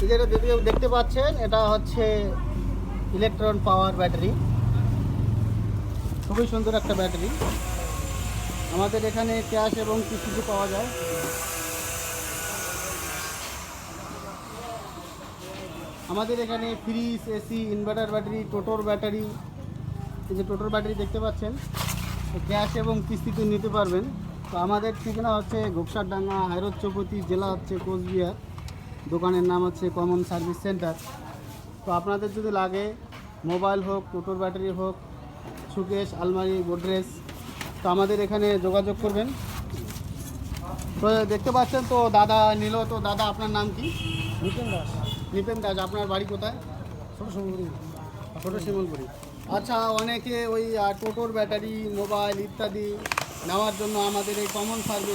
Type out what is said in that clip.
যেটা দেখতে পাচ্ছেন এটা হচ্ছে ইলেকট্রন পাওয়ার ব্যাটারি, খুবই সুন্দর একটা ব্যাটারি। আমাদের এখানে ক্যাশ এবং কিস্তিতে পাওয়া যায়। আমাদের এখানে ফ্রিজ, এসি, ইনভার্টার ব্যাটারি, টোটোর ব্যাটারি, এই যে টোটোর ব্যাটারি দেখতে পাচ্ছেন, ক্যাশ এবং কিস্তিতে নিতে পারবেন। তো আমাদের ঠিকানা হচ্ছে ঘোকসারডাঙ্গা, হায়রত চৌপতি, জেলা হচ্ছে কোচবিহার। দোকানের নাম হচ্ছে কমন সার্ভিস সেন্টার। তো আপনাদের যদি লাগে মোবাইল হোক, টোটোর ব্যাটারি হোক, সুকেশ, আলমারি, গোদরেজ, তো আমাদের এখানে যোগাযোগ করবেন। তো দেখতে পাচ্ছেন তো দাদা নিল। তো দাদা আপনার নাম কি? নিপেন দাস, নিপেন দাস। আপনার বাড়ি কোথায়? ছোট সমুদ্রী। ছোটো শিমলপুরি। আচ্ছা, অনেকে ওই টোটোর ব্যাটারি, মোবাইল ইত্যাদি নেওয়ার জন্য আমাদের এই কমন সার্ভিস